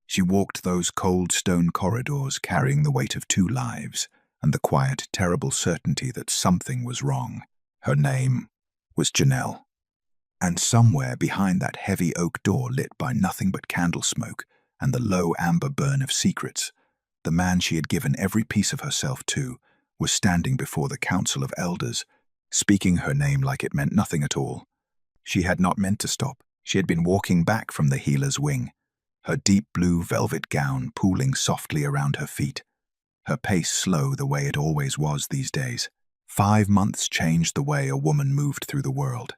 She walked those cold stone corridors carrying the weight of 2 lives and the quiet, terrible certainty that something was wrong. Her name was Janelle. And somewhere behind that heavy oak door lit by nothing but candle smoke and the low amber burn of secrets, the man she had given every piece of herself to was standing before the council of elders, speaking her name like it meant nothing at all. She had not meant to stop. She had been walking back from the healer's wing, her deep blue velvet gown pooling softly around her feet, her pace slow the way it always was these days. 5 months changed the way a woman moved through the world.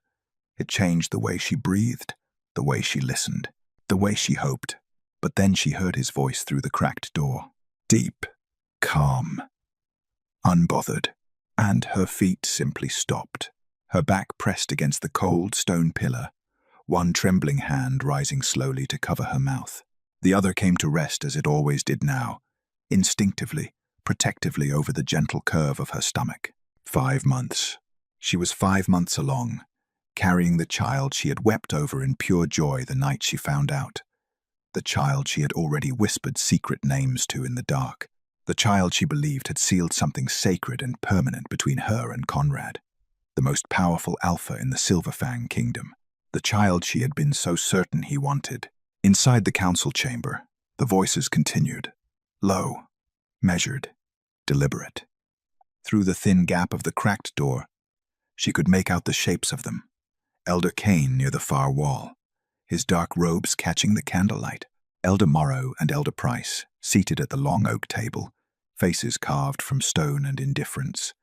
It changed the way she breathed, the way she listened, the way she hoped. But then she heard his voice through the cracked door. Deep, calm, unbothered. And her feet simply stopped, her back pressed against the cold stone pillar, one trembling hand rising slowly to cover her mouth. The other came to rest as it always did now, instinctively, protectively over the gentle curve of her stomach. 5 months. She was 5 months along, carrying the child she had wept over in pure joy the night she found out. The child she had already whispered secret names to in the dark. The child she believed had sealed something sacred and permanent between her and Conrad, the most powerful alpha in the Silverfang kingdom. The child she had been so certain he wanted. Inside the council chamber, the voices continued, low, measured, deliberate. Through the thin gap of the cracked door, she could make out the shapes of them. Elder Cain near the far wall, his dark robes catching the candlelight. Elder Morrow and Elder Price, seated at the long oak table, faces carved from stone and indifference.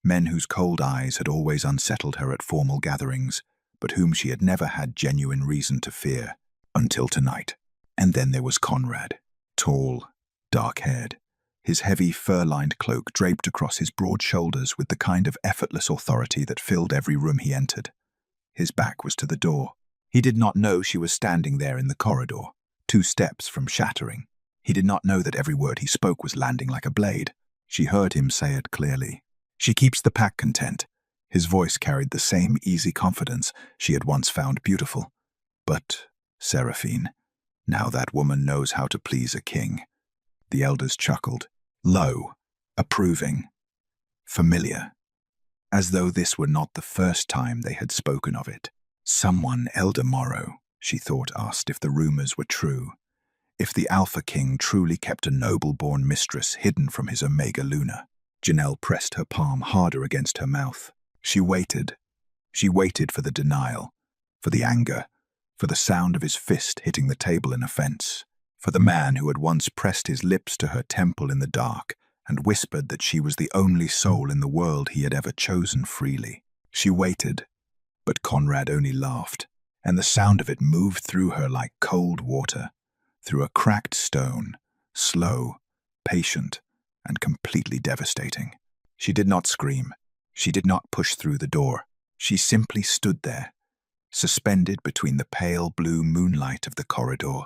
Men whose cold eyes had always unsettled her at formal gatherings, but whom she had never had genuine reason to fear, until tonight. And then there was Conrad, tall, dark-haired, his heavy fur-lined cloak draped across his broad shoulders with the kind of effortless authority that filled every room he entered. His back was to the door. He did not know she was standing there in the corridor, 2 steps from shattering. He did not know that every word he spoke was landing like a blade. She heard him say it clearly. She keeps the pack content. His voice carried the same easy confidence she had once found beautiful. But, Seraphine, now that woman knows how to please a king. The elders chuckled, low, approving, familiar, as though this were not the first time they had spoken of it. Someone, Elder Morrow, she thought, asked if the rumors were true, if the Alpha King truly kept a noble-born mistress hidden from his Omega Luna. Janelle pressed her palm harder against her mouth. She waited. She waited for the denial, for the anger, for the sound of his fist hitting the table in offense, for the man who had once pressed his lips to her temple in the dark and whispered that she was the only soul in the world he had ever chosen freely. She waited, but Conrad only laughed, and the sound of it moved through her like cold water, through a cracked stone, slow, patient, and completely devastating. She did not scream. She did not push through the door. She simply stood there, suspended between the pale blue moonlight of the corridor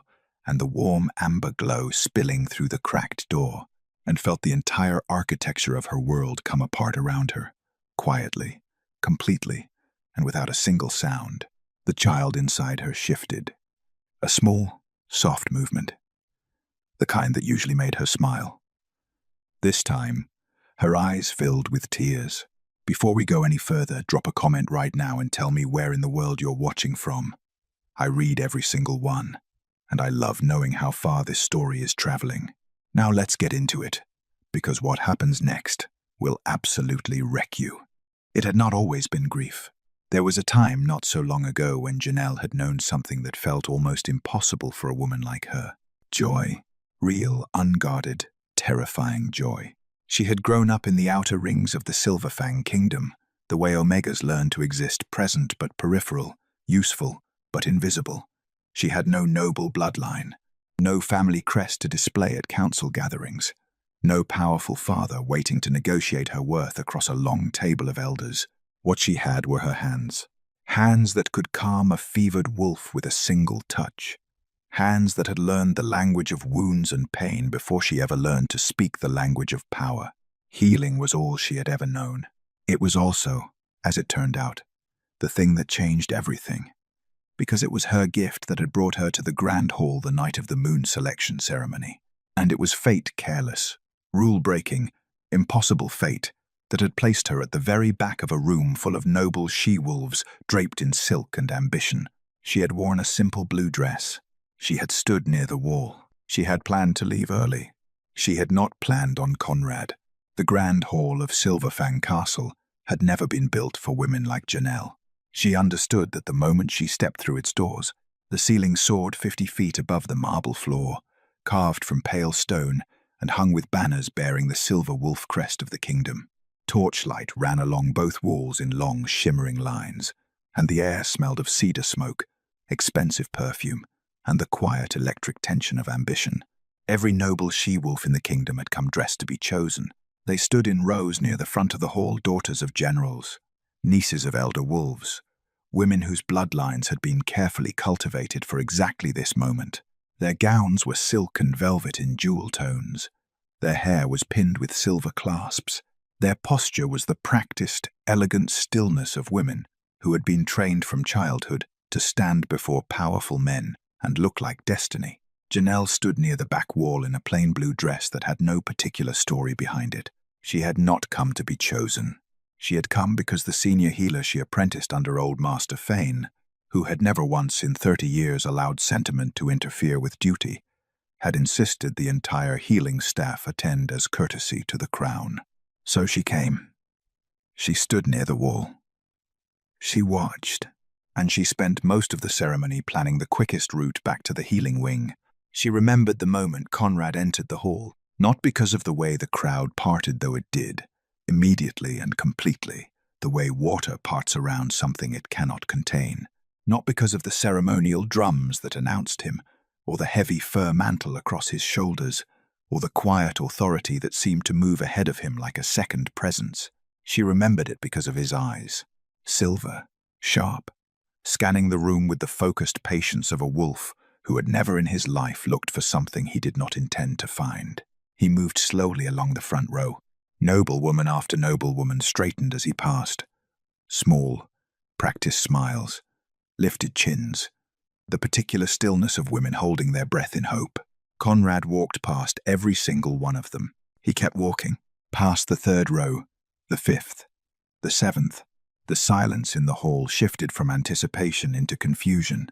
and the warm amber glow spilling through the cracked door, and felt the entire architecture of her world come apart around her, quietly, completely, and without a single sound. The child inside her shifted. A small, soft movement, the kind that usually made her smile. This time, her eyes filled with tears. Before we go any further, drop a comment right now and tell me where in the world you're watching from. I read every single one, and I love knowing how far this story is traveling. Now let's get into it, because what happens next will absolutely wreck you. It had not always been grief. There was a time not so long ago when Janelle had known something that felt almost impossible for a woman like her. Joy. Real, unguarded, terrifying joy. She had grown up in the outer rings of the Silverfang kingdom, the way Omegas learn to exist present but peripheral, useful but invisible. She had no noble bloodline, no family crest to display at council gatherings, no powerful father waiting to negotiate her worth across a long table of elders. What she had were her hands. Hands that could calm a fevered wolf with a single touch. Hands that had learned the language of wounds and pain before she ever learned to speak the language of power. Healing was all she had ever known. It was also, as it turned out, the thing that changed everything. because it was her gift that had brought her to the grand hall the night of the moon selection ceremony. And it was fate careless, rule-breaking, impossible fate that had placed her at the very back of a room full of noble she-wolves draped in silk and ambition. She had worn a simple blue dress. She had stood near the wall. She had planned to leave early. She had not planned on Conrad. The grand hall of Silverfang Castle had never been built for women like Janelle. She understood that the moment she stepped through its doors, the ceiling soared 50 feet above the marble floor, carved from pale stone and hung with banners bearing the silver wolf crest of the kingdom. Torchlight ran along both walls in long, shimmering lines, and the air smelled of cedar smoke, expensive perfume, and the quiet electric tension of ambition. Every noble she-wolf in the kingdom had come dressed to be chosen. They stood in rows near the front of the hall, daughters of generals, nieces of elder wolves, women whose bloodlines had been carefully cultivated for exactly this moment. Their gowns were silk and velvet in jewel tones. Their hair was pinned with silver clasps. Their posture was the practiced, elegant stillness of women who had been trained from childhood to stand before powerful men and look like destiny. Janelle stood near the back wall in a plain blue dress that had no particular story behind it. She had not come to be chosen. She had come because the senior healer she apprenticed under Old Master Fane, who had never once in 30 years allowed sentiment to interfere with duty, had insisted the entire healing staff attend as courtesy to the crown. So she came. She stood near the wall. She watched, and she spent most of the ceremony planning the quickest route back to the healing wing. She remembered the moment Conrad entered the hall, not because of the way the crowd parted, though it did, immediately and completely, the way water parts around something it cannot contain, not because of the ceremonial drums that announced him, or the heavy fur mantle across his shoulders, or the quiet authority that seemed to move ahead of him like a second presence. She remembered it because of his eyes, silver, sharp, scanning the room with the focused patience of a wolf who had never in his life looked for something he did not intend to find. He moved slowly along the front row. Noblewoman after noblewoman straightened as he passed. Small, practiced smiles, lifted chins, the particular stillness of women holding their breath in hope. Conrad walked past every single one of them. He kept walking, past the third row, the fifth, the seventh. The silence in the hall shifted from anticipation into confusion.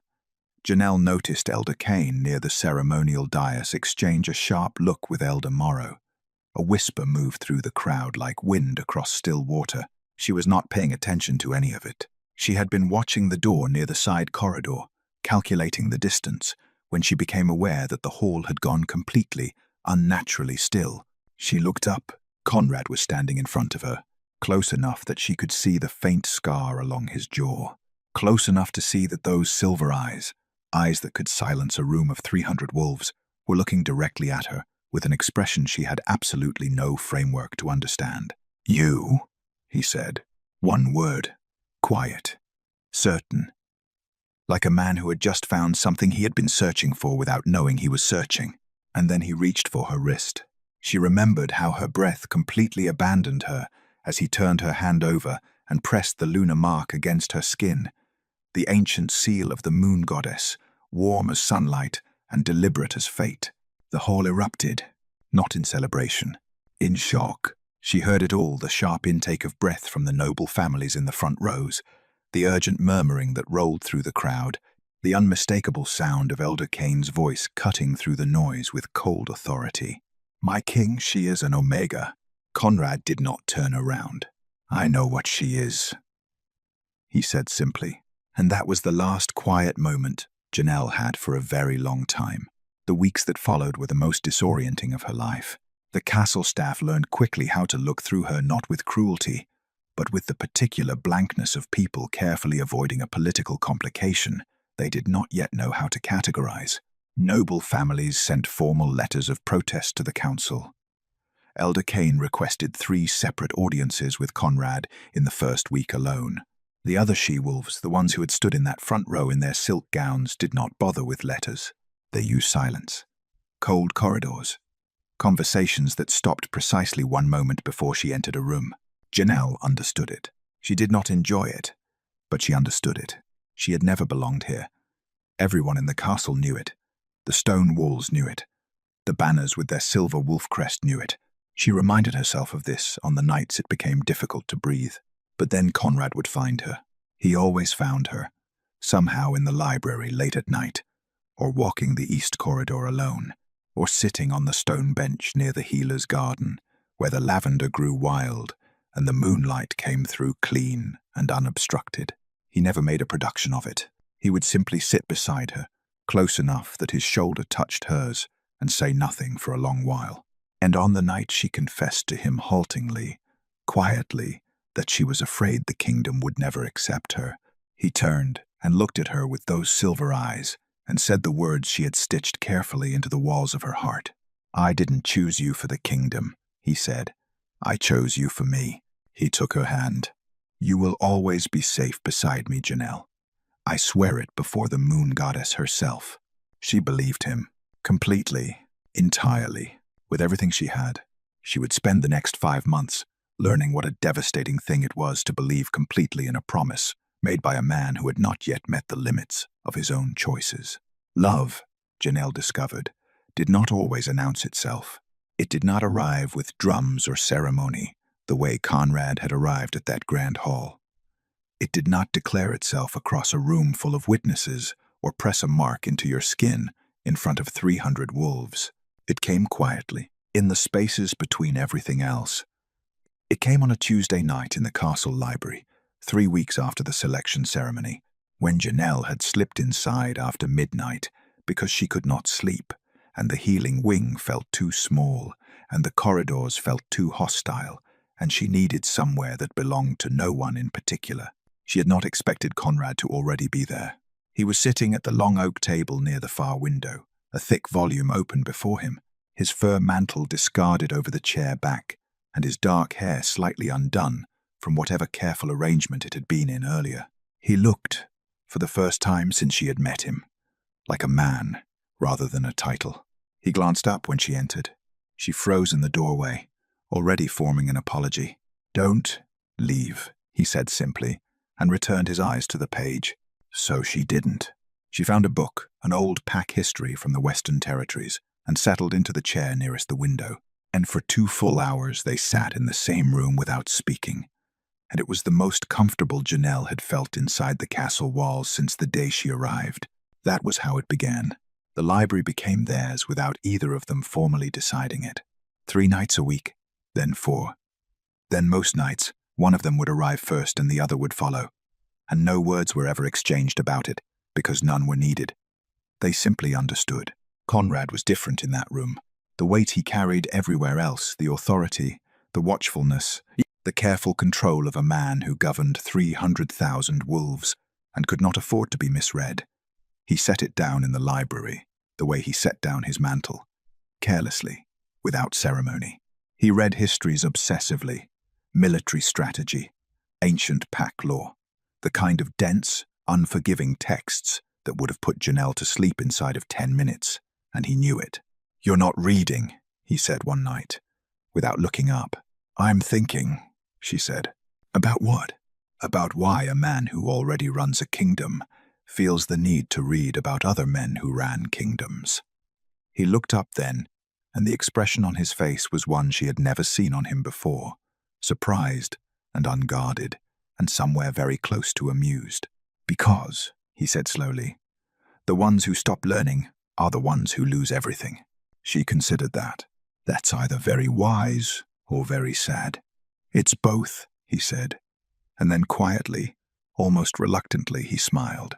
Janelle noticed Elder Kane near the ceremonial dais exchange a sharp look with Elder Morrow. A whisper moved through the crowd like wind across still water. She was not paying attention to any of it. She had been watching the door near the side corridor, calculating the distance, when she became aware that the hall had gone completely, unnaturally still. She looked up. Conrad was standing in front of her, close enough that she could see the faint scar along his jaw, close enough to see that those silver eyes that could silence a room of 300 wolves, were looking directly at her with an expression she had absolutely no framework to understand. "You," he said. One word. Quiet. Certain. Like a man who had just found something he had been searching for without knowing he was searching. And then he reached for her wrist. She remembered how her breath completely abandoned her as he turned her hand over and pressed the lunar mark against her skin, the ancient seal of the moon goddess, warm as sunlight and deliberate as fate. The hall erupted, not in celebration, in shock. She heard it all, the sharp intake of breath from the noble families in the front rows, the urgent murmuring that rolled through the crowd, the unmistakable sound of Elder Kane's voice cutting through the noise with cold authority. "My king, she is an Omega." Conrad did not turn around. "I know what she is," he said simply. And that was the last quiet moment Janelle had for a very long time. The weeks that followed were the most disorienting of her life. The castle staff learned quickly how to look through her not with cruelty, but with the particular blankness of people carefully avoiding a political complication they did not yet know how to categorize. Noble families sent formal letters of protest to the council. Elder Kane requested 3 separate audiences with Conrad in the first week alone. The other she-wolves, the ones who had stood in that front row in their silk gowns, did not bother with letters. They used silence. Cold corridors. Conversations that stopped precisely one moment before she entered a room. Janelle understood it. She did not enjoy it, but she understood it. She had never belonged here, Everyone in the castle knew it. The stone walls knew it. The banners with their silver wolf crest knew it. She reminded herself of this on the nights it became difficult to breathe. But then Conrad would find her. He always found her, somehow in the library late at night, or walking the east corridor alone, or sitting on the stone bench near the healer's garden, where the lavender grew wild and the moonlight came through clean and unobstructed. He never made a production of it. He would simply sit beside her, close enough that his shoulder touched hers, and say nothing for a long while. And on the night she confessed to him haltingly, quietly, that she was afraid the kingdom would never accept her, he turned and looked at her with those silver eyes and said the words she had stitched carefully into the walls of her heart. "I didn't choose you for the kingdom," he said. "I chose you for me." He took her hand. "You will always be safe beside me, Janelle. I swear it before the moon goddess herself." She believed him, completely, entirely, with everything she had. She would spend the next 5 months learning what a devastating thing it was to believe completely in a promise made by a man who had not yet met the limits of his own choices. Love, Janelle discovered, did not always announce itself. It did not arrive with drums or ceremony, the way Conrad had arrived at that grand hall. It did not declare itself across a room full of witnesses or press a mark into your skin in front of 300 wolves. It came quietly, in the spaces between everything else. It came on a Tuesday night in the castle library, 3 weeks after the selection ceremony, when Janelle had slipped inside after midnight because she could not sleep, and the healing wing felt too small, and the corridors felt too hostile, and she needed somewhere that belonged to no one in particular. She had not expected Conrad to already be there. He was sitting at the long oak table near the far window, a thick volume open before him, his fur mantle discarded over the chair back, and his dark hair slightly undone from whatever careful arrangement it had been in earlier. He looked, for the first time since she had met him, like a man rather than a title. He glanced up when she entered. She froze in the doorway, already forming an apology. "Don't leave," he said simply, and returned his eyes to the page. So she didn't. She found a book, an old pack history from the Western Territories, and settled into the chair nearest the window. And for 2 full hours they sat in the same room without speaking. And it was the most comfortable Janelle had felt inside the castle walls since the day she arrived. That was how it began. The library became theirs without either of them formally deciding it. 3 nights a week, then 4. Then most nights, one of them would arrive first and the other would follow. And no words were ever exchanged about it, because none were needed. They simply understood. Conrad was different in that room. The weight he carried everywhere else, the authority, the watchfulness, the careful control of a man who governed 300,000 wolves and could not afford to be misread. He set it down in the library, the way he set down his mantle, carelessly, without ceremony. He read histories obsessively, military strategy, ancient pack law, the kind of dense, unforgiving texts that would have put Janelle to sleep inside of 10 minutes, and he knew it. "You're not reading," he said one night, without looking up. "I'm thinking," she said. "About what?" "About why a man who already runs a kingdom feels the need to read about other men who ran kingdoms." He looked up then, and the expression on his face was one she had never seen on him before, surprised and unguarded, and somewhere very close to amused. "Because," he said slowly, "the ones who stop learning are the ones who lose everything." She considered that. "That's either very wise or very sad." "It's both," he said, and then quietly, almost reluctantly, he smiled.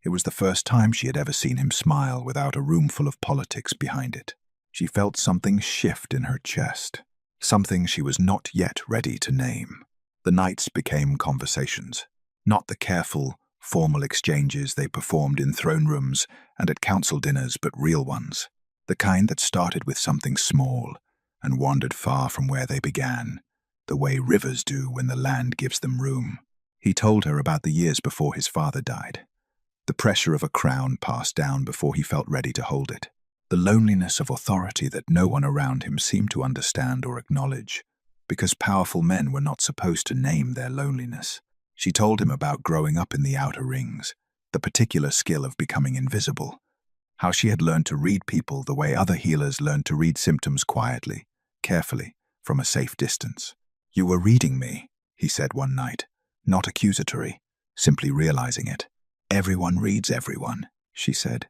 It was the first time she had ever seen him smile without a room full of politics behind it. She felt something shift in her chest, something she was not yet ready to name. The nights became conversations, not the careful, formal exchanges they performed in throne rooms and at council dinners, but real ones, the kind that started with something small and wandered far from where they began, the way rivers do when the land gives them room. He told her about the years before his father died, the pressure of a crown passed down before he felt ready to hold it, the loneliness of authority that no one around him seemed to understand or acknowledge, because powerful men were not supposed to name their loneliness. She told him about growing up in the outer rings, the particular skill of becoming invisible. How she had learned to read people the way other healers learned to read symptoms quietly, carefully, from a safe distance. "You were reading me," he said one night, not accusatory, simply realizing it. "Everyone reads everyone," she said.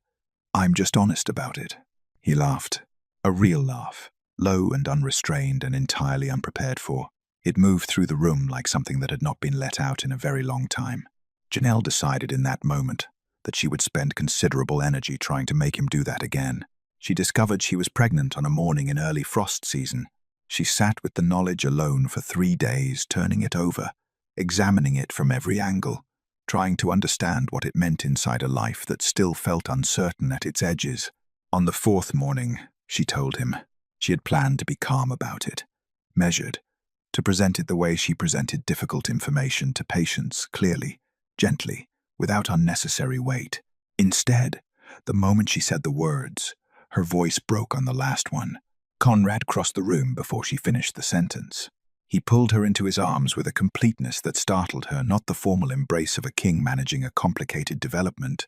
"I'm just honest about it." He laughed. A real laugh, low and unrestrained and entirely unprepared for. It moved through the room like something that had not been let out in a very long time. Janelle decided in that moment that she would spend considerable energy trying to make him do that again. She discovered she was pregnant on a morning in early frost season. She sat with the knowledge alone for 3 days, turning it over, examining it from every angle, trying to understand what it meant inside a life that still felt uncertain at its edges. On the 4th morning, she told him, she had planned to be calm about it, measured, to present it the way she presented difficult information to patients, clearly, gently, without unnecessary weight. Instead, the moment she said the words, her voice broke on the last one. Conrad crossed the room before she finished the sentence. He pulled her into his arms with a completeness that startled her, not the formal embrace of a king managing a complicated development,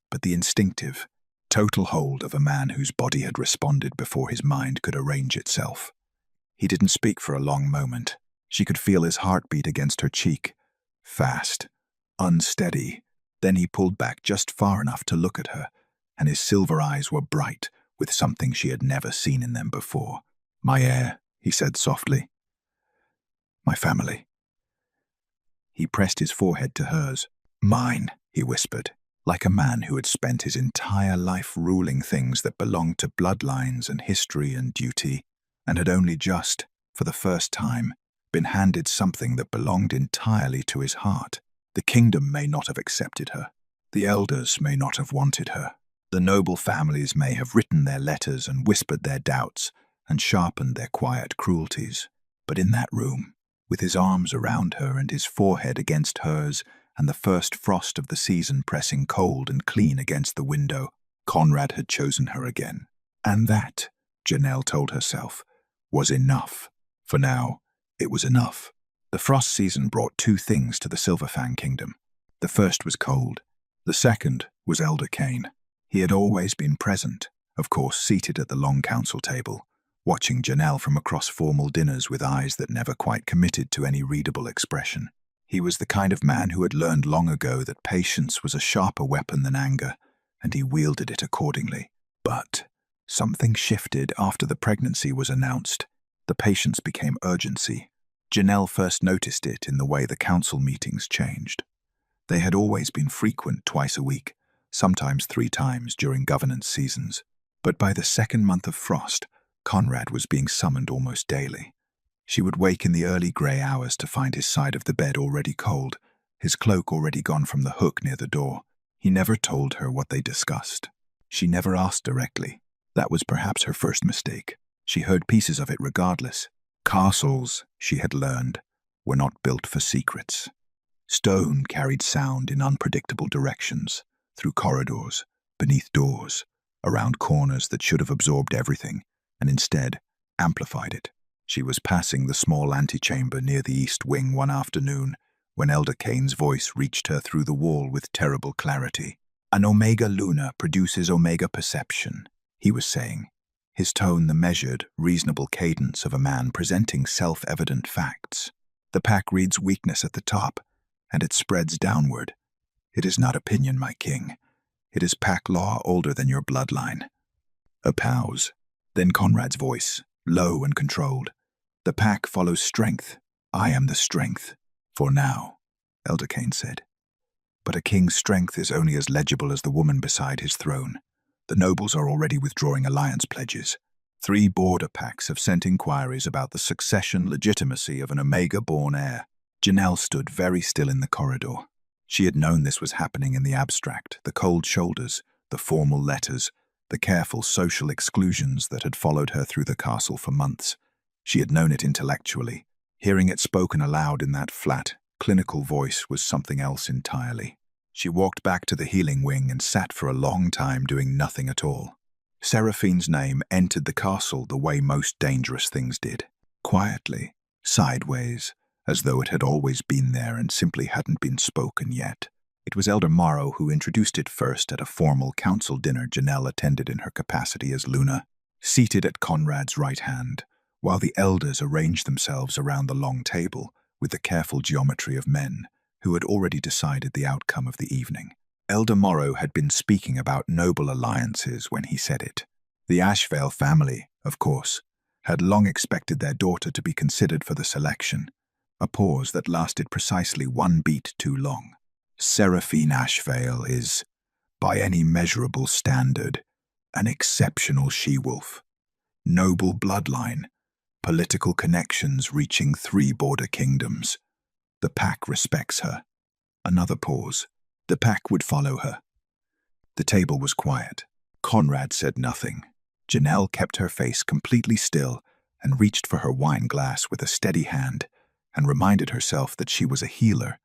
but the instinctive, total hold of a man whose body had responded before his mind could arrange itself. He didn't speak for a long moment. She could feel his heartbeat against her cheek. Fast, unsteady. Then he pulled back just far enough to look at her, and his silver eyes were bright with something she had never seen in them before. "My heir," he said softly. "My family." He pressed his forehead to hers. "Mine," he whispered, like a man who had spent his entire life ruling things that belonged to bloodlines and history and duty, and had only just, for the first time, been handed something that belonged entirely to his heart. The kingdom may not have accepted her. The elders may not have wanted her. The noble families may have written their letters and whispered their doubts and sharpened their quiet cruelties. But in that room, with his arms around her and his forehead against hers, and the first frost of the season pressing cold and clean against the window, Conrad had chosen her again. And that, Janelle told herself, was enough. For now, it was enough. The frost season brought 2 things to the Silverfang kingdom. The first was cold. The second was Elder Kane. He had always been present, of course seated at the long council table, watching Janelle from across formal dinners with eyes that never quite committed to any readable expression. He was the kind of man who had learned long ago that patience was a sharper weapon than anger, and he wielded it accordingly. But something shifted after the pregnancy was announced. The patience became urgency. Janelle first noticed it in the way the council meetings changed. They had always been frequent, twice a week, sometimes 3 times during governance seasons. But by the 2nd month of frost, Conrad was being summoned almost daily. She would wake in the early grey hours to find his side of the bed already cold, his cloak already gone from the hook near the door. He never told her what they discussed. She never asked directly. That was perhaps her first mistake. She heard pieces of it regardless. Castles, she had learned, were not built for secrets. Stone carried sound in unpredictable directions, through corridors, beneath doors, around corners that should have absorbed everything, and instead amplified it. She was passing the small antechamber near the east wing one afternoon when Elder Kane's voice reached her through the wall with terrible clarity. "An Omega Luna produces Omega perception," he was saying, his tone the measured, reasonable cadence of a man presenting self-evident facts. "The pack reads weakness at the top, and it spreads downward. It is not opinion, my king. It is pack law older than your bloodline." A pause. Then Conrad's voice, low and controlled. "The pack follows strength. I am the strength. For now," Elder Kane said. "But a king's strength is only as legible as the woman beside his throne. The nobles are already withdrawing alliance pledges. 3 border packs have sent inquiries about the succession legitimacy of an Omega-born heir." Janelle stood very still in the corridor. She had known this was happening in the abstract, the cold shoulders, the formal letters, the careful social exclusions that had followed her through the castle for months. She had known it intellectually. Hearing it spoken aloud in that flat, clinical voice was something else entirely. She walked back to the healing wing and sat for a long time doing nothing at all. Seraphine's name entered the castle the way most dangerous things did. Quietly, sideways, as though it had always been there and simply hadn't been spoken yet. It was Elder Morrow who introduced it first at a formal council dinner Janelle attended in her capacity as Luna. Seated at Conrad's right hand, while the elders arranged themselves around the long table with the careful geometry of men who had already decided the outcome of the evening. Elder Morrow had been speaking about noble alliances when he said it. The Ashvale family, of course, had long expected their daughter to be considered for the selection, a pause that lasted precisely one beat too long. Seraphine Ashvale is, by any measurable standard, an exceptional she-wolf. Noble bloodline, political connections reaching 3 border kingdoms. The pack respects her. Another pause. The pack would follow her. The table was quiet. Conrad said nothing. Janelle kept her face completely still and reached for her wine glass with a steady hand and reminded herself that she was a healer.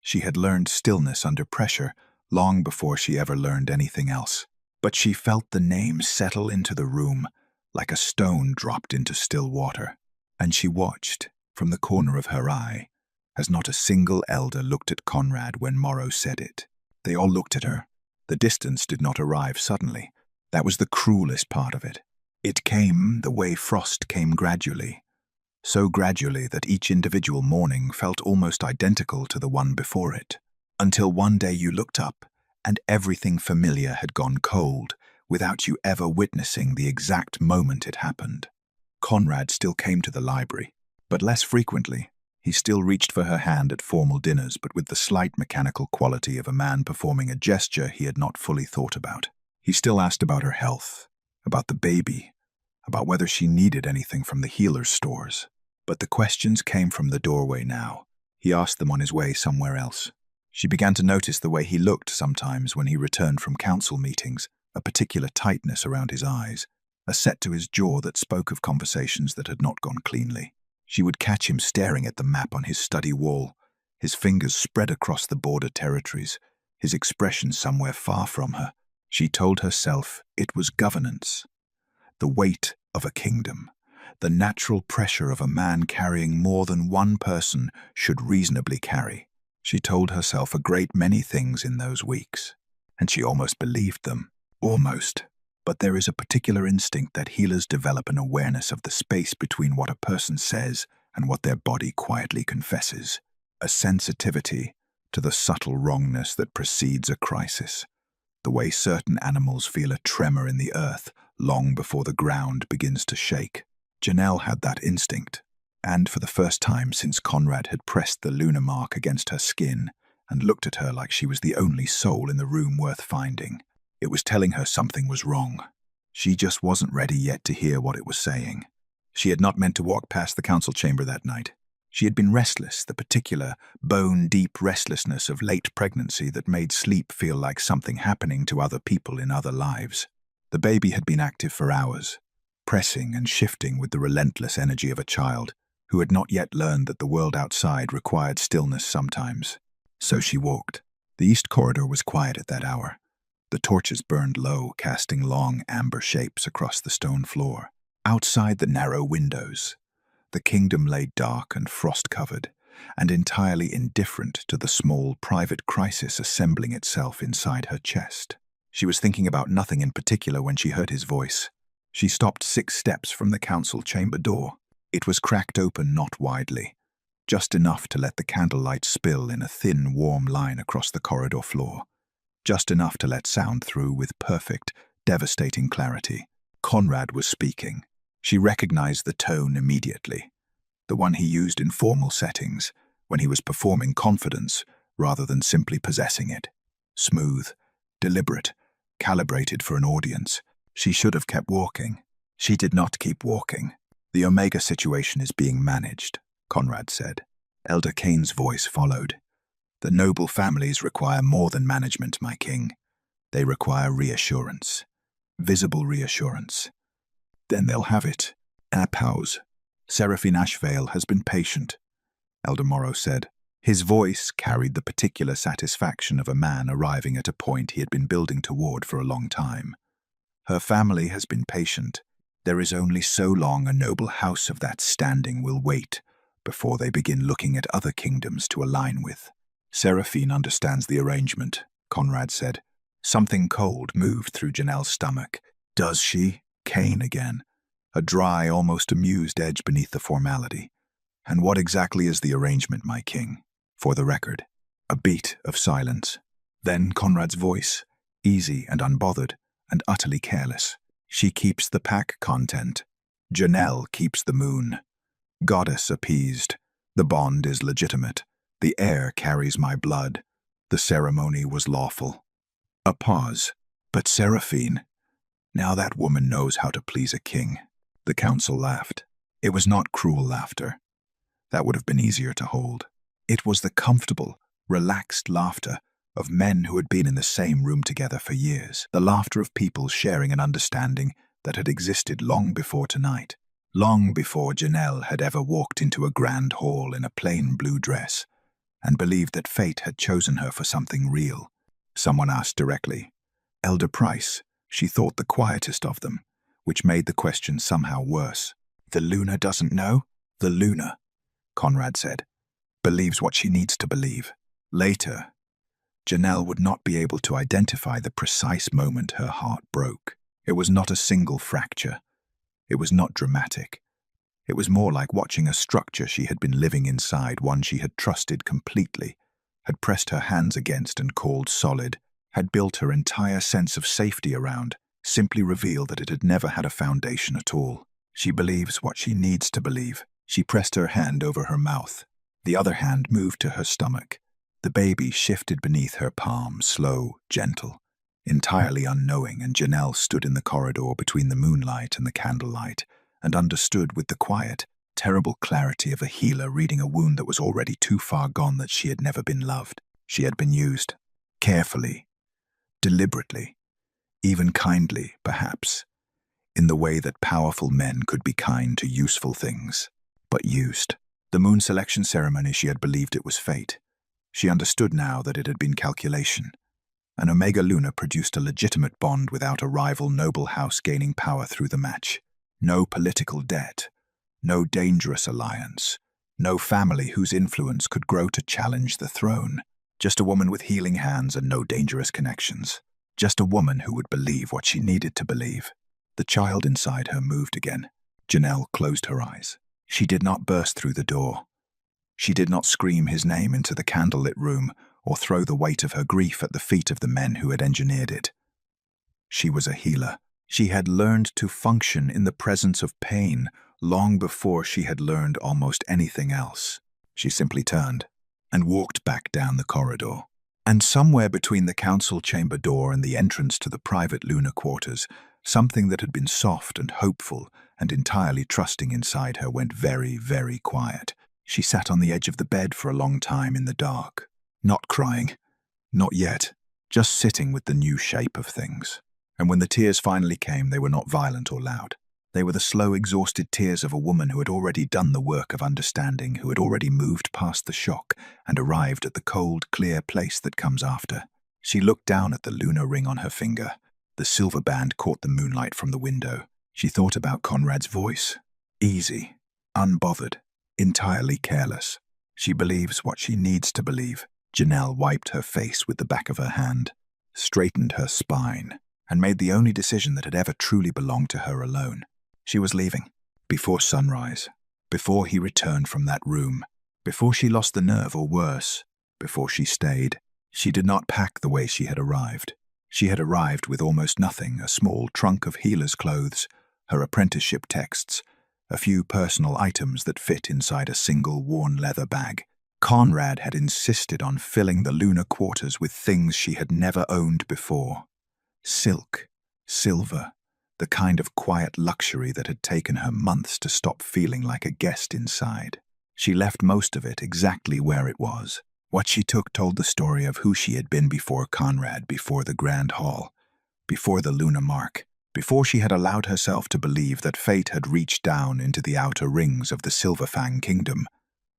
She had learned stillness under pressure long before she ever learned anything else. But she felt the name settle into the room like a stone dropped into still water, and she watched, from the corner of her eye, as not a single elder looked at Conrad when Morrow said it. They all looked at her. The distance did not arrive suddenly. That was the cruelest part of it. It came the way frost came gradually, so gradually that each individual morning felt almost identical to the one before it, until one day you looked up and everything familiar had gone cold without you ever witnessing the exact moment it happened. Conrad still came to the library, but less frequently. He still reached for her hand at formal dinners, but with the slight mechanical quality of a man performing a gesture he had not fully thought about. He still asked about her health, about the baby, about whether she needed anything from the healer's stores. But the questions came from the doorway now. He asked them on his way somewhere else. She began to notice the way he looked sometimes when he returned from council meetings, a particular tightness around his eyes, a set to his jaw that spoke of conversations that had not gone cleanly. She would catch him staring at the map on his study wall, his fingers spread across the border territories, his expression somewhere far from her. She told herself it was governance, the weight of a kingdom, the natural pressure of a man carrying more than one person should reasonably carry. She told herself a great many things in those weeks, and she almost believed them. Almost. But there is a particular instinct that healers develop, an awareness of the space between what a person says and what their body quietly confesses, a sensitivity to the subtle wrongness that precedes a crisis, the way certain animals feel a tremor in the earth long before the ground begins to shake. Janelle had that instinct, and for the first time since Conrad had pressed the lunar mark against her skin and looked at her like she was the only soul in the room worth finding, it was telling her something was wrong. She just wasn't ready yet to hear what it was saying. She had not meant to walk past the council chamber that night. She had been restless, the particular bone-deep restlessness of late pregnancy that made sleep feel like something happening to other people in other lives. The baby had been active for hours, pressing and shifting with the relentless energy of a child who had not yet learned that the world outside required stillness sometimes. So she walked. The east corridor was quiet at that hour. The torches burned low, casting long amber shapes across the stone floor. Outside the narrow windows, the kingdom lay dark and frost-covered, and entirely indifferent to the small, private crisis assembling itself inside her chest. She was thinking about nothing in particular when she heard his voice. She stopped 6 steps from the council chamber door. It was cracked open not widely, just enough to let the candlelight spill in a thin, warm line across the corridor floor. Just enough to let sound through with perfect, devastating clarity. Conrad was speaking. She recognized the tone immediately, the one he used in formal settings, when he was performing confidence rather than simply possessing it. Smooth, deliberate, calibrated for an audience. She should have kept walking. She did not keep walking. "The Omega situation is being managed," Conrad said. Elder Kane's voice followed. "The noble families require more than management, my king. They require reassurance. Visible reassurance. Then they'll have it." A pause. "Seraphine Ashvale has been patient," Elder Morrow said. His voice carried the particular satisfaction of a man arriving at a point he had been building toward for a long time. "Her family has been patient. There is only so long a noble house of that standing will wait before they begin looking at other kingdoms to align with." Seraphine understands the arrangement, Conrad said. Something cold moved through Janelle's stomach. Does she? Cain again. A dry, almost amused edge beneath the formality. And what exactly is the arrangement, my king? For the record. A beat of silence. Then Conrad's voice, easy and unbothered, and utterly careless. She keeps the pack content. Janelle keeps the moon. Goddess appeased. The bond is legitimate. The air carries my blood. The ceremony was lawful. A pause. But Seraphine, now that woman knows how to please a king. The council laughed. It was not cruel laughter. That would have been easier to hold. It was the comfortable, relaxed laughter of men who had been in the same room together for years. The laughter of people sharing an understanding that had existed long before tonight. Long before Janelle had ever walked into a grand hall in a plain blue dress and believed that fate had chosen her for something real. Someone asked directly. Elder Price, she thought the quietest of them, which made the question somehow worse. The Luna doesn't know? The Luna, Conrad said, believes what she needs to believe. Later, Janelle would not be able to identify the precise moment her heart broke. It was not a single fracture. It was not dramatic. It was more like watching a structure she had been living inside, one she had trusted completely, had pressed her hands against and called solid, had built her entire sense of safety around, simply revealed that it had never had a foundation at all. She believes what she needs to believe. She pressed her hand over her mouth. The other hand moved to her stomach. The baby shifted beneath her palm, slow, gentle, entirely unknowing, and Janelle stood in the corridor between the moonlight and the candlelight and understood with the quiet, terrible clarity of a healer reading a wound that was already too far gone that she had never been loved. She had been used, carefully, deliberately, even kindly, perhaps, in the way that powerful men could be kind to useful things, but used. The moon selection ceremony, she had believed it was fate. She understood now that it had been calculation. An Omega Luna produced a legitimate bond without a rival noble house gaining power through the match. No political debt, no dangerous alliance, no family whose influence could grow to challenge the throne. Just a woman with healing hands and no dangerous connections. Just a woman who would believe what she needed to believe. The child inside her moved again. Janelle closed her eyes. She did not burst through the door. She did not scream his name into the candlelit room or throw the weight of her grief at the feet of the men who had engineered it. She was a healer. She had learned to function in the presence of pain long before she had learned almost anything else. She simply turned and walked back down the corridor. And somewhere between the council chamber door and the entrance to the private lunar quarters, something that had been soft and hopeful and entirely trusting inside her went very, very quiet. She sat on the edge of the bed for a long time in the dark, not crying, not yet, just sitting with the new shape of things. And when the tears finally came, they were not violent or loud. They were the slow, exhausted tears of a woman who had already done the work of understanding, who had already moved past the shock and arrived at the cold, clear place that comes after. She looked down at the lunar ring on her finger. The silver band caught the moonlight from the window. She thought about Conrad's voice. Easy, unbothered, entirely careless. She believes what she needs to believe. Janelle wiped her face with the back of her hand, straightened her spine, and made the only decision that had ever truly belonged to her alone. She was leaving, before sunrise, before he returned from that room, before she lost the nerve or worse, before she stayed. She did not pack the way she had arrived. She had arrived with almost nothing, a small trunk of healer's clothes, her apprenticeship texts, a few personal items that fit inside a single worn leather bag. Conrad had insisted on filling the lunar quarters with things she had never owned before. Silk, silver, the kind of quiet luxury that had taken her months to stop feeling like a guest inside. She left most of it exactly where it was. What she took told the story of who she had been before Conrad, before the Grand Hall, before the Lunar Mark, before she had allowed herself to believe that fate had reached down into the outer rings of the Silverfang Kingdom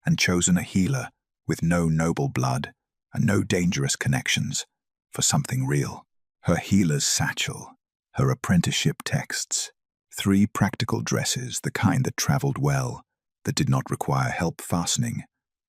and chosen a healer with no noble blood and no dangerous connections for something real. Her healer's satchel, her apprenticeship texts, 3 practical dresses, the kind that traveled well, that did not require help fastening,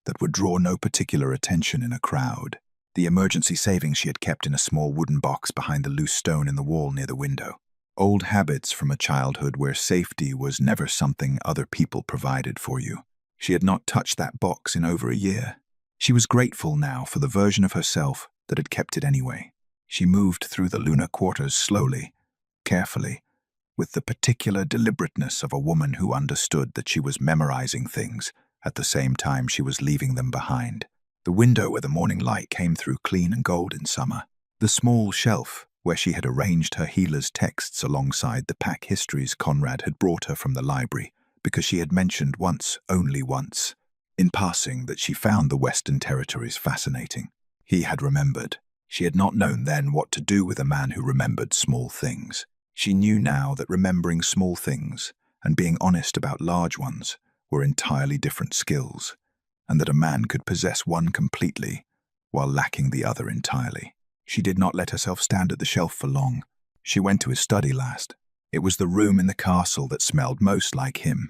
that would draw no particular attention in a crowd. The emergency savings she had kept in a small wooden box behind the loose stone in the wall near the window. Old habits from a childhood where safety was never something other people provided for you. She had not touched that box in over a year. She was grateful now for the version of herself that had kept it anyway. She moved through the lunar quarters slowly, carefully, with the particular deliberateness of a woman who understood that she was memorizing things at the same time she was leaving them behind. The window where the morning light came through clean and gold in summer. The small shelf where she had arranged her healer's texts alongside the pack histories Conrad had brought her from the library, because she had mentioned once, only once, in passing, that she found the Western Territories fascinating. He had remembered. She had not known then what to do with a man who remembered small things. She knew now that remembering small things and being honest about large ones were entirely different skills, and that a man could possess one completely while lacking the other entirely. She did not let herself stand at the shelf for long. She went to his study last. It was the room in the castle that smelled most like him.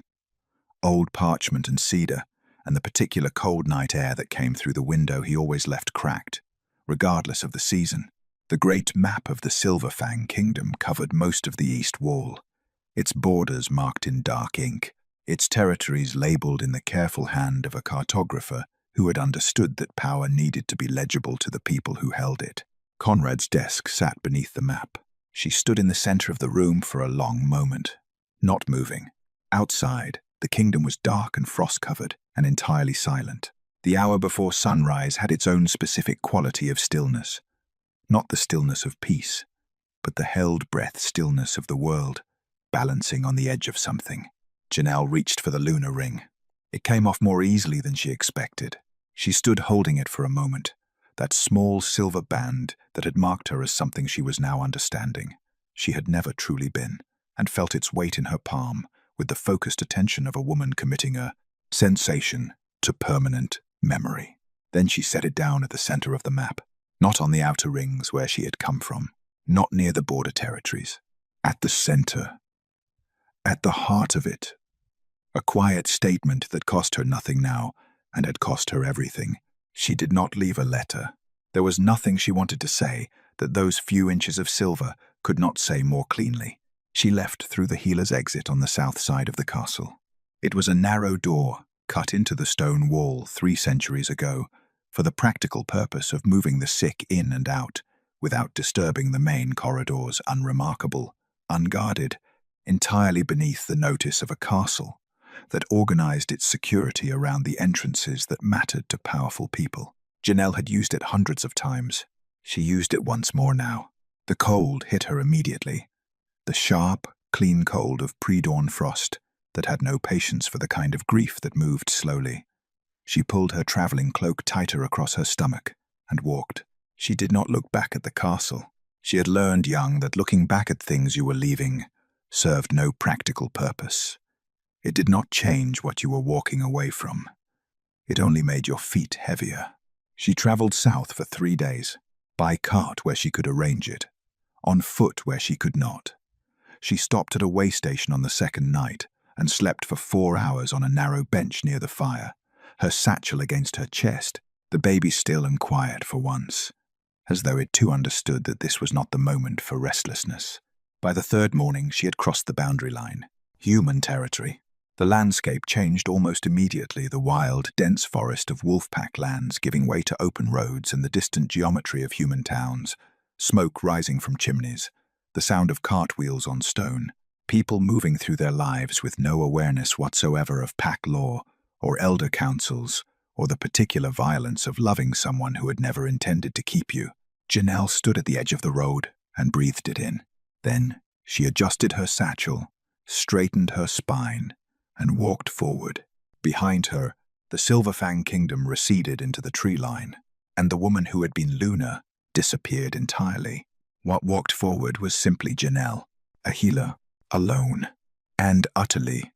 Old parchment and cedar, and the particular cold night air that came through the window he always left cracked, regardless of the season. The great map of the Silverfang Kingdom covered most of the east wall, its borders marked in dark ink, its territories labeled in the careful hand of a cartographer who had understood that power needed to be legible to the people who held it. Conrad's desk sat beneath the map. She stood in the center of the room for a long moment, not moving. Outside, the kingdom was dark and frost-covered and entirely silent. The hour before sunrise had its own specific quality of stillness. Not the stillness of peace, but the held-breath stillness of the world, balancing on the edge of something. Janelle reached for the lunar ring. It came off more easily than she expected. She stood holding it for a moment, that small silver band that had marked her as something she was now understanding. She had never truly been, and felt its weight in her palm with the focused attention of a woman committing a sensation to permanent memory. Then she set it down at the center of the map, not on the outer rings where she had come from, not near the border territories. At the center, at the heart of it, a quiet statement that cost her nothing now and had cost her everything. She did not leave a letter. There was nothing she wanted to say that those few inches of silver could not say more cleanly. She left through the healer's exit on the south side of the castle. It was a narrow door cut into the stone wall 3 centuries ago for the practical purpose of moving the sick in and out without disturbing the main corridors, unremarkable, unguarded, entirely beneath the notice of a castle that organized its security around the entrances that mattered to powerful people. Janelle had used it hundreds of times. She used it once more now. The cold hit her immediately. The sharp, clean cold of pre-dawn frost that had no patience for the kind of grief that moved slowly. She pulled her traveling cloak tighter across her stomach and walked. She did not look back at the castle. She had learned young that looking back at things you were leaving served no practical purpose. It did not change what you were walking away from. It only made your feet heavier. She traveled south for 3 days, by cart where she could arrange it, on foot where she could not. She stopped at a way station on the second night and slept for 4 hours on a narrow bench near the fire, her satchel against her chest, the baby still and quiet for once, as though it too understood that this was not the moment for restlessness. By the 3rd morning, she had crossed the boundary line, human territory. The landscape changed almost immediately, the wild, dense forest of wolf-pack lands giving way to open roads and the distant geometry of human towns, smoke rising from chimneys, the sound of cartwheels on stone, people moving through their lives with no awareness whatsoever of pack law or elder councils or the particular violence of loving someone who had never intended to keep you. Janelle stood at the edge of the road and breathed it in. Then she adjusted her satchel, straightened her spine, and walked forward. Behind her, the Silverfang Kingdom receded into the tree line, and the woman who had been Luna disappeared entirely. What walked forward was simply Janelle, a healer, alone, and utterly,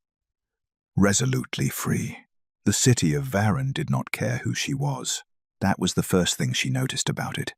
resolutely free. The city of Varen did not care who she was. That was the first thing she noticed about it,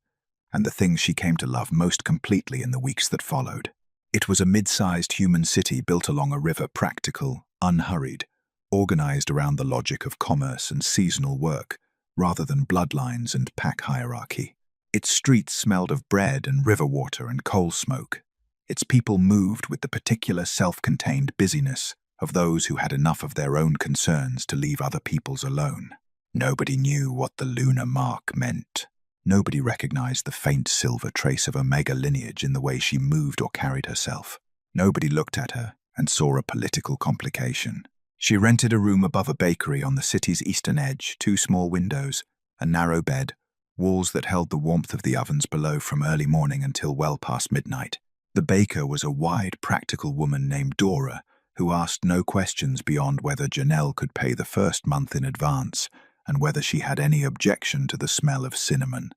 and the thing she came to love most completely in the weeks that followed. It was a mid-sized human city built along a river, practical, unhurried, organized around the logic of commerce and seasonal work, rather than bloodlines and pack hierarchy. Its streets smelled of bread and river water and coal smoke. Its people moved with the particular self-contained busyness of those who had enough of their own concerns to leave other people's alone. Nobody knew what the lunar mark meant. Nobody recognized the faint silver trace of Omega lineage in the way she moved or carried herself. Nobody looked at her and saw a political complication. She rented a room above a bakery on the city's eastern edge, 2 small windows, a narrow bed, walls that held the warmth of the ovens below from early morning until well past midnight. The baker was a wide, practical woman named Dora, who asked no questions beyond whether Janelle could pay the first month in advance and whether she had any objection to the smell of cinnamon.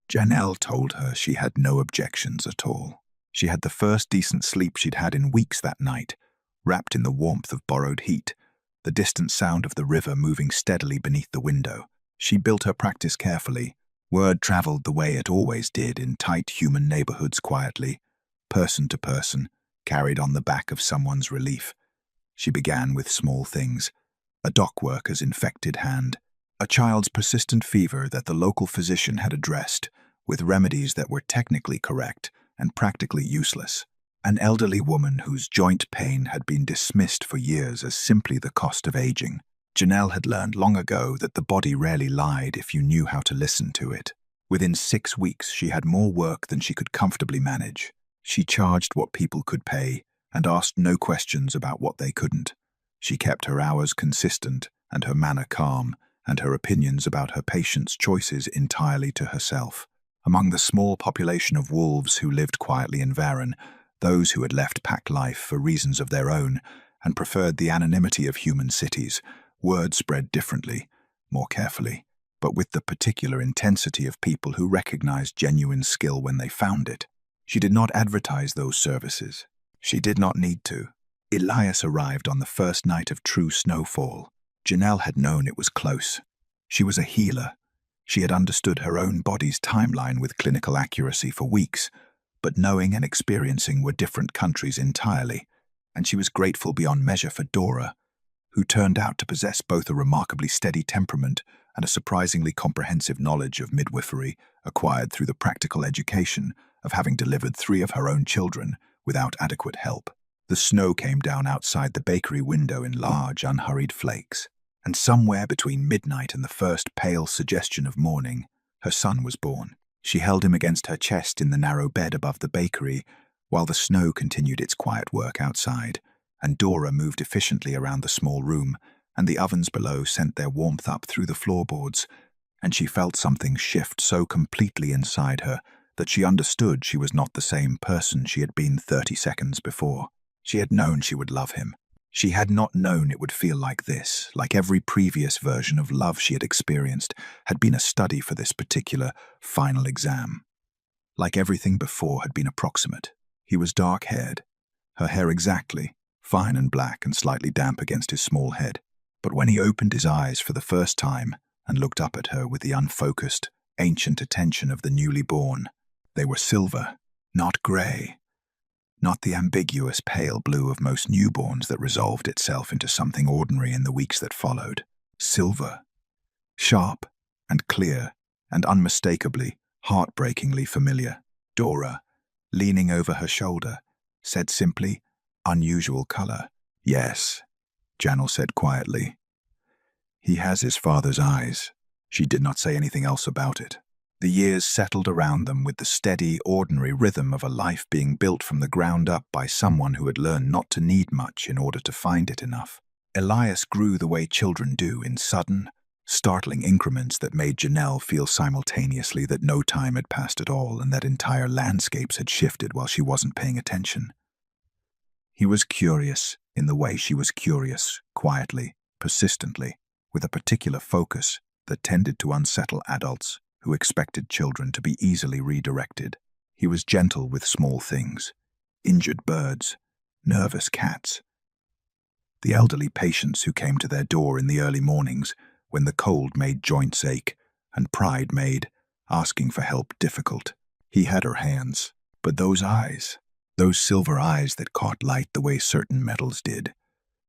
Janelle told her she had no objections at all. She had the first decent sleep she'd had in weeks that night, wrapped in the warmth of borrowed heat, the distant sound of the river moving steadily beneath the window. She built her practice carefully. Word traveled the way it always did in tight human neighborhoods quietly, person to person, carried on the back of someone's relief. She began with small things: a dock worker's infected hand, a child's persistent fever that the local physician had addressed, with remedies that were technically correct and practically useless, an elderly woman whose joint pain had been dismissed for years as simply the cost of aging. Janelle had learned long ago that the body rarely lied if you knew how to listen to it. Within 6 weeks, she had more work than she could comfortably manage. She charged what people could pay and asked no questions about what they couldn't. She kept her hours consistent and her manner calm, and her opinions about her patients' choices entirely to herself. Among the small population of wolves who lived quietly in Varan, those who had left pack life for reasons of their own and preferred the anonymity of human cities, word spread differently, more carefully, but with the particular intensity of people who recognized genuine skill when they found it. She did not advertise those services. She did not need to. Elias arrived on the first night of true snowfall. Janelle had known it was close. She was a healer. She had understood her own body's timeline with clinical accuracy for weeks, but knowing and experiencing were different countries entirely, and she was grateful beyond measure for Dora, who turned out to possess both a remarkably steady temperament and a surprisingly comprehensive knowledge of midwifery acquired through the practical education of having delivered 3 of her own children without adequate help. The snow came down outside the bakery window in large, unhurried flakes, and somewhere between midnight and the first pale suggestion of morning, her son was born. She held him against her chest in the narrow bed above the bakery, while the snow continued its quiet work outside, and Dora moved efficiently around the small room, and the ovens below sent their warmth up through the floorboards, and she felt something shift so completely inside her that she understood she was not the same person she had been 30 seconds before. She had known she would love him. She had not known it would feel like this, like every previous version of love she had experienced had been a study for this particular final exam. Like everything before had been approximate. He was dark-haired, her hair exactly, fine and black and slightly damp against his small head. But when he opened his eyes for the first time and looked up at her with the unfocused, ancient attention of the newly born, they were silver, not grey. Not the ambiguous pale blue of most newborns that resolved itself into something ordinary in the weeks that followed. Silver. Sharp and clear and unmistakably, heartbreakingly familiar. Dora, leaning over her shoulder, said simply, "Unusual color." "Yes," Janelle said quietly. "He has his father's eyes." She did not say anything else about it. The years settled around them with the steady, ordinary rhythm of a life being built from the ground up by someone who had learned not to need much in order to find it enough. Elias grew the way children do, in sudden, startling increments that made Janelle feel simultaneously that no time had passed at all and that entire landscapes had shifted while she wasn't paying attention. He was curious in the way she was curious, quietly, persistently, with a particular focus that tended to unsettle adults who expected children to be easily redirected. He was gentle with small things, injured birds, nervous cats, the elderly patients who came to their door in the early mornings when the cold made joints ache and pride made asking for help difficult. He had her hands, but those eyes, those silver eyes that caught light the way certain metals did,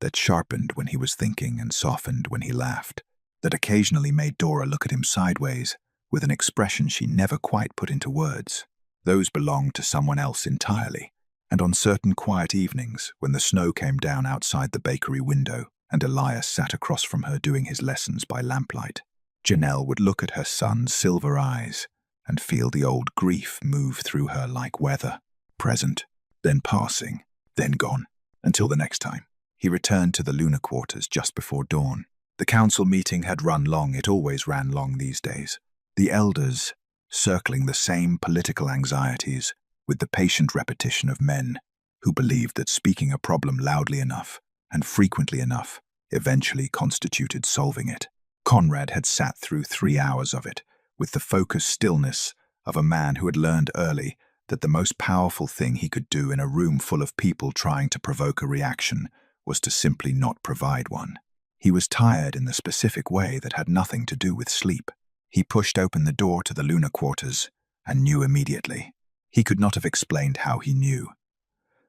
that sharpened when he was thinking and softened when he laughed, that occasionally made Dora look at him sideways with an expression she never quite put into words. Those belonged to someone else entirely, and on certain quiet evenings, when the snow came down outside the bakery window and Elias sat across from her doing his lessons by lamplight, Janelle would look at her son's silver eyes and feel the old grief move through her like weather, present, then passing, then gone, until the next time. He returned to the lunar quarters just before dawn. The council meeting had run long. It always ran long these days. The elders circling the same political anxieties with the patient repetition of men who believed that speaking a problem loudly enough and frequently enough eventually constituted solving it. Conrad had sat through 3 hours of it with the focused stillness of a man who had learned early that the most powerful thing he could do in a room full of people trying to provoke a reaction was to simply not provide one. He was tired in the specific way that had nothing to do with sleep. He pushed open the door to the lunar quarters and knew immediately. He could not have explained how he knew.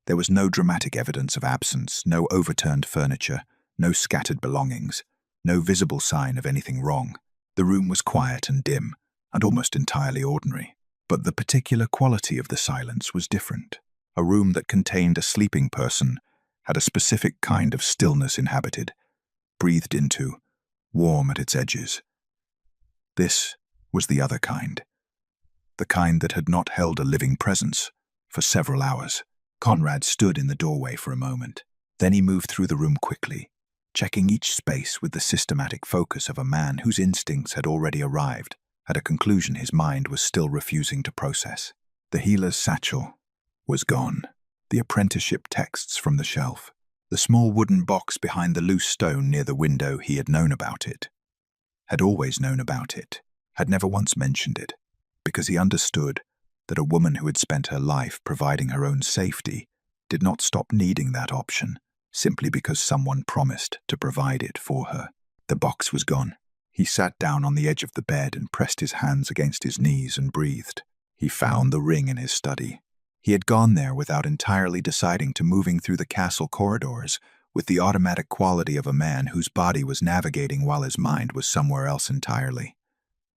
There was no dramatic evidence of absence, no overturned furniture, no scattered belongings, no visible sign of anything wrong. The room was quiet and dim, and almost entirely ordinary. But the particular quality of the silence was different. A room that contained a sleeping person had a specific kind of stillness inhabited, breathed into, warm at its edges. This was the other kind. The kind that had not held a living presence for several hours. Conrad stood in the doorway for a moment. Then he moved through the room quickly, checking each space with the systematic focus of a man whose instincts had already arrived at a conclusion his mind was still refusing to process. The healer's satchel was gone. The apprenticeship texts from the shelf. The small wooden box behind the loose stone near the window. He had known about it. Had always known about it. Had never once mentioned it. Because he understood that a woman who had spent her life providing her own safety did not stop needing that option simply because someone promised to provide it for her. The box was gone. He sat down on the edge of the bed and pressed his hands against his knees and breathed. He found the ring in his study. He had gone there without entirely deciding to, moving through the castle corridors with the automatic quality of a man whose body was navigating while his mind was somewhere else entirely.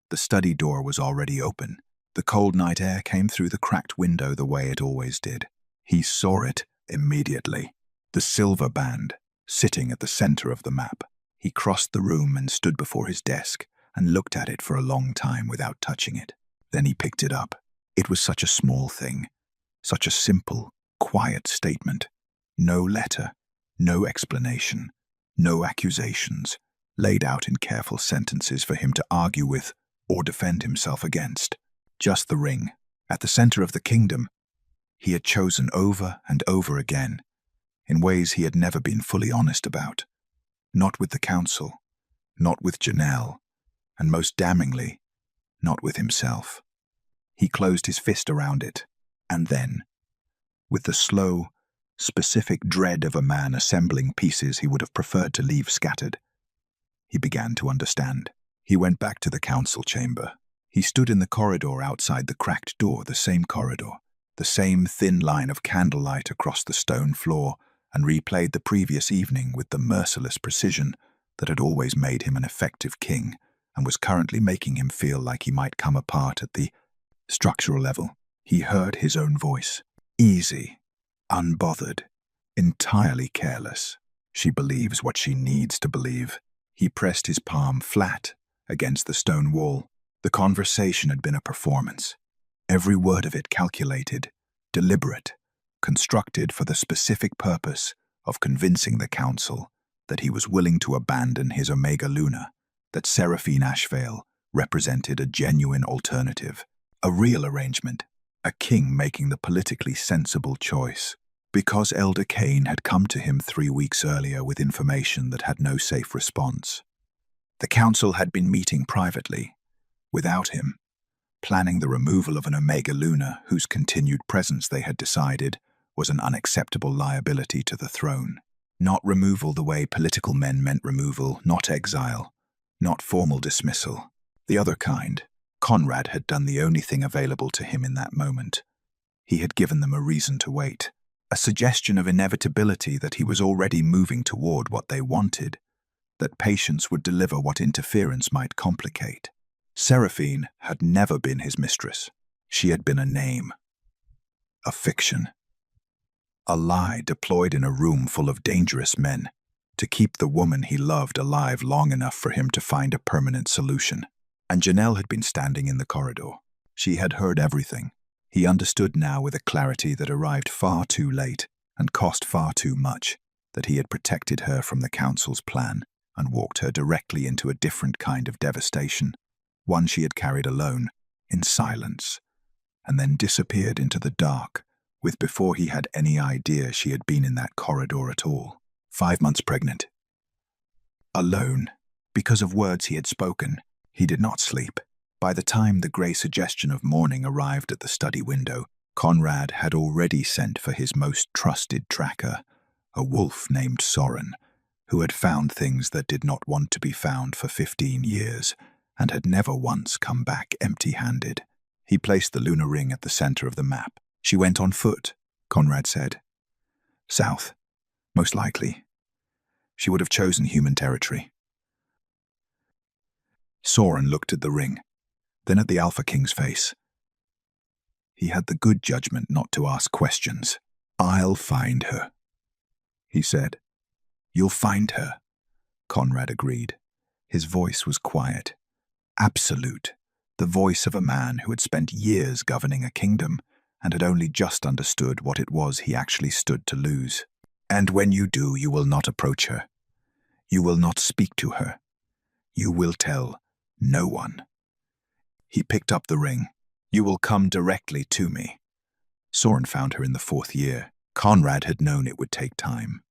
The study door was already open. The cold night air came through the cracked window the way it always did. He saw it immediately. The silver band, sitting at the center of the map. He crossed the room and stood before his desk and looked at it for a long time without touching it. Then he picked it up. It was such a small thing, such a simple, quiet statement. No letter, no explanation, no accusations, laid out in careful sentences for him to argue with or defend himself against. Just the ring, at the center of the kingdom, he had chosen over and over again, in ways he had never been fully honest about. Not with the council, not with Janelle, and most damningly, not with himself. He closed his fist around it, and then, with the slow, specific dread of a man assembling pieces he would have preferred to leave scattered, he began to understand. He went back to the council chamber. He stood in the corridor outside the cracked door, the same corridor, the same thin line of candlelight across the stone floor, and replayed the previous evening with the merciless precision that had always made him an effective king and was currently making him feel like he might come apart at the structural level. He heard his own voice, easy, unbothered, entirely careless. She believes what she needs to believe. He pressed his palm flat against the stone wall. The conversation had been a performance. Every word of it calculated, deliberate, constructed for the specific purpose of convincing the council that he was willing to abandon his Omega Luna, that Seraphine Ashvale represented a genuine alternative, a real arrangement, a king making the politically sensible choice. Because Elder Kane had come to him 3 weeks earlier with information that had no safe response. The council had been meeting privately, without him, planning the removal of an Omega Luna whose continued presence they had decided was an unacceptable liability to the throne. Not removal the way political men meant removal, not exile, not formal dismissal. The other kind. Conrad had done the only thing available to him in that moment. He had given them a reason to wait. a suggestion of inevitability that he was already moving toward what they wanted, that patience would deliver what interference might complicate. Seraphine had never been his mistress. She had been a name, a fiction, a lie deployed in a room full of dangerous men to keep the woman he loved alive long enough for him to find a permanent solution. And Janelle had been standing in the corridor. She had heard everything. He understood now with a clarity that arrived far too late and cost far too much, that he had protected her from the council's plan and walked her directly into a different kind of devastation, one she had carried alone, in silence, and then disappeared into the dark, with before he had any idea she had been in that corridor at all. 5 months pregnant. Alone, because of words he had spoken, he did not sleep. By the time the grey suggestion of morning arrived at the study window, Conrad had already sent for his most trusted tracker, a wolf named Soren, who had found things that did not want to be found for 15 years, and had never once come back empty-handed. He placed the lunar ring at the center of the map. She went on foot, Conrad said. South, most likely. She would have chosen human territory. Soren looked at the ring, then at the Alpha King's face. He had the good judgment not to ask questions. I'll find her, he said. You'll find her, Conrad agreed. His voice was quiet, absolute, the voice of a man who had spent years governing a kingdom and had only just understood what it was he actually stood to lose. And when you do, you will not approach her. You will not speak to her. You will tell no one. He picked up the ring. You will come directly to me. Soren found her in the 4th year. Conrad had known it would take time.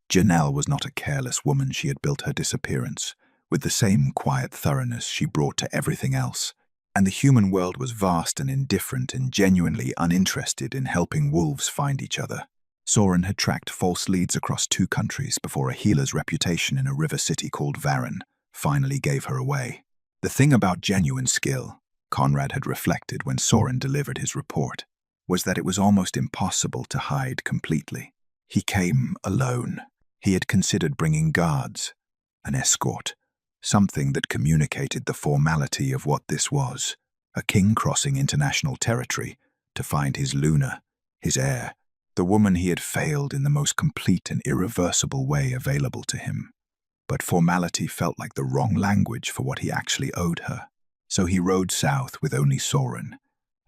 Janelle was not a careless woman. She had built her disappearance with the same quiet thoroughness she brought to everything else. And the human world was vast and indifferent and genuinely uninterested in helping wolves find each other. Soren had tracked false leads across 2 countries before a healer's reputation in a river city called Varen finally gave her away. The thing about genuine skill, Conrad had reflected when Soren delivered his report, was that it was almost impossible to hide completely. He came alone. He had considered bringing guards, an escort, something that communicated the formality of what this was, a king crossing international territory to find his Luna, his heir, the woman he had failed in the most complete and irreversible way available to him. But formality felt like the wrong language for what he actually owed her. So he rode south with only Soren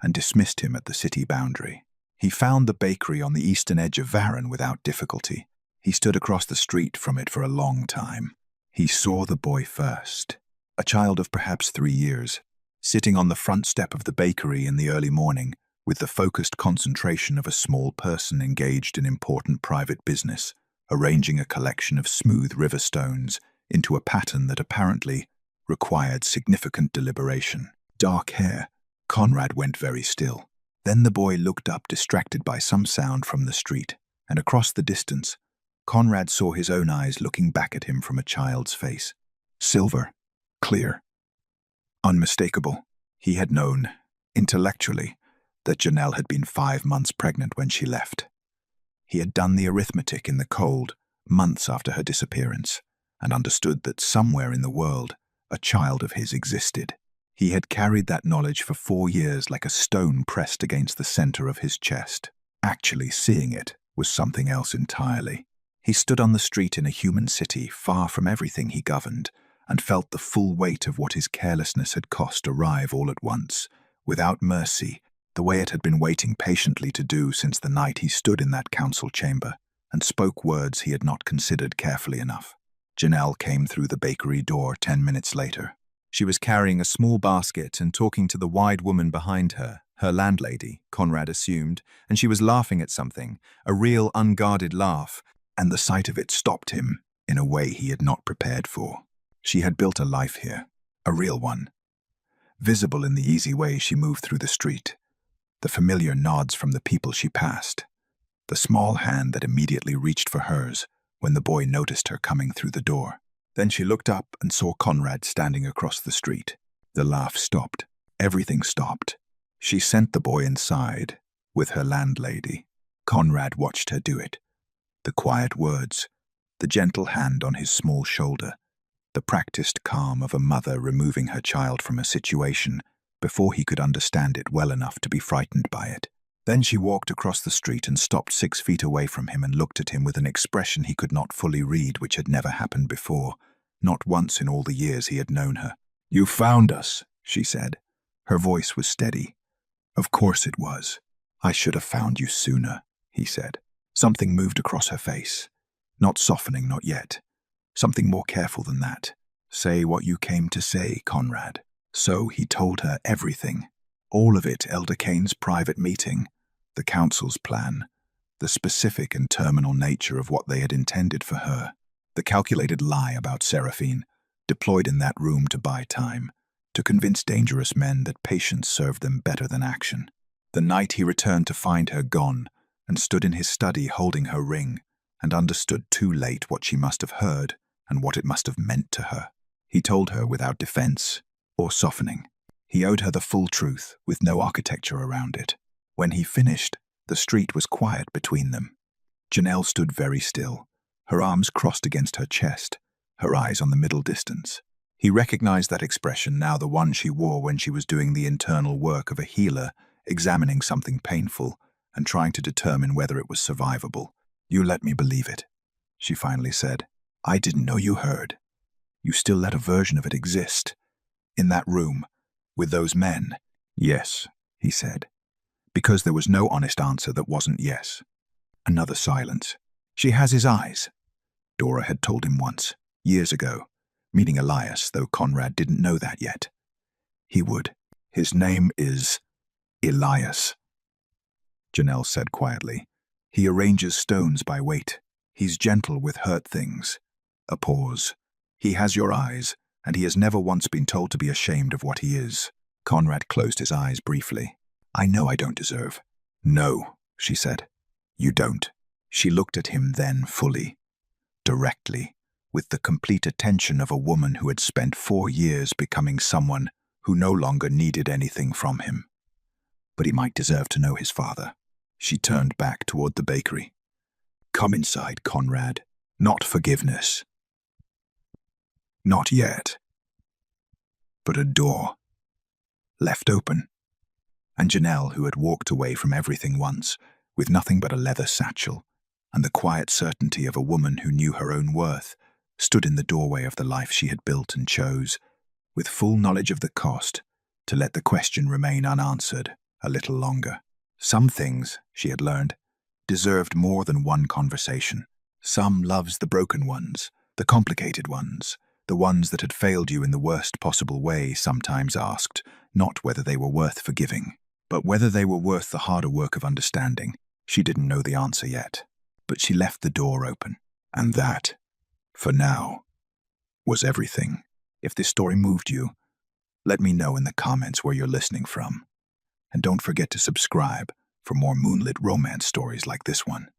and dismissed him at the city boundary. He found the bakery on the eastern edge of Varen without difficulty. He stood across the street from it for a long time. He saw the boy first, a child of perhaps 3 years, sitting on the front step of the bakery in the early morning, with the focused concentration of a small person engaged in important private business, arranging a collection of smooth river stones into a pattern that apparently required significant deliberation. Dark hair. Conrad went very still. Then the boy looked up, distracted by some sound from the street, and across the distance, Conrad saw his own eyes looking back at him from a child's face. Silver, clear, unmistakable. He had known, intellectually, that Janelle had been 5 months pregnant when she left. He had done the arithmetic in the cold, months after her disappearance, and understood that somewhere in the world, a child of his existed. He had carried that knowledge for 4 years like a stone pressed against the center of his chest. Actually seeing it was something else entirely. He stood on the street in a human city, far from everything he governed, and felt the full weight of what his carelessness had cost arrive all at once, without mercy, the way it had been waiting patiently to do since the night he stood in that council chamber and spoke words he had not considered carefully enough. Janelle came through the bakery door 10 minutes later. She was carrying a small basket and talking to the wide woman behind her, her landlady, Conrad assumed, and she was laughing at something, a real unguarded laugh, and the sight of it stopped him in a way he had not prepared for. She had built a life here, a real one. Visible in the easy way she moved through the street, the familiar nods from the people she passed, the small hand that immediately reached for hers when the boy noticed her coming through the door. Then she looked up and saw Conrad standing across the street. The laugh stopped. Everything stopped. She sent the boy inside with her landlady. Conrad watched her do it. The quiet words, the gentle hand on his small shoulder, the practiced calm of a mother removing her child from a situation before he could understand it well enough to be frightened by it. Then she walked across the street and stopped 6 feet away from him and looked at him with an expression he could not fully read, which had never happened before, not once in all the years he had known her. "You found us," she said. Her voice was steady. "Of course it was. I should have found you sooner," he said. Something moved across her face. Not softening, not yet. Something more careful than that. "Say what you came to say, Conrad." So he told her everything. All of it, Elder Kane's private meeting, the council's plan, the specific and terminal nature of what they had intended for her, the calculated lie about Seraphine, deployed in that room to buy time, to convince dangerous men that patience served them better than action. The night he returned to find her gone, and stood in his study holding her ring, and understood too late what she must have heard and what it must have meant to her. He told her without defense or softening. He owed her the full truth, with no architecture around it. When he finished, the street was quiet between them. Janelle stood very still, her arms crossed against her chest, her eyes on the middle distance. He recognized that expression, now the one she wore when she was doing the internal work of a healer, examining something painful and trying to determine whether it was survivable. "You let me believe it," she finally said. "I didn't know you heard. You still let a version of it exist. In that room, with those men." "Yes," he said, because there was no honest answer that wasn't yes. Another silence. "She has his eyes," Dora had told him once, years ago, meeting Elias, though Conrad didn't know that yet. He would. "His name is Elias," Janelle said quietly. "He arranges stones by weight. He's gentle with hurt things." A pause. "He has your eyes, and he has never once been told to be ashamed of what he is." Conrad closed his eyes briefly. "I know I don't deserve." "No," she said. "You don't." She looked at him then fully, directly, with the complete attention of a woman who had spent 4 years becoming someone who no longer needed anything from him. But he might deserve to know his father. She turned back toward the bakery. "Come inside, Conrad. Not forgiveness. Not yet. But a door left open." And Janelle, who had walked away from everything once, with nothing but a leather satchel, and the quiet certainty of a woman who knew her own worth, stood in the doorway of the life she had built and chose, with full knowledge of the cost, to let the question remain unanswered a little longer. Some things, she had learned, deserved more than one conversation. Some loves the broken ones, the complicated ones, the ones that had failed you in the worst possible way, sometimes asked, not whether they were worth forgiving, but whether they were worth the harder work of understanding. She didn't know the answer yet, but she left the door open. And that, for now, was everything. If this story moved you, let me know in the comments where you're listening from. And don't forget to subscribe for more moonlit romance stories like this one.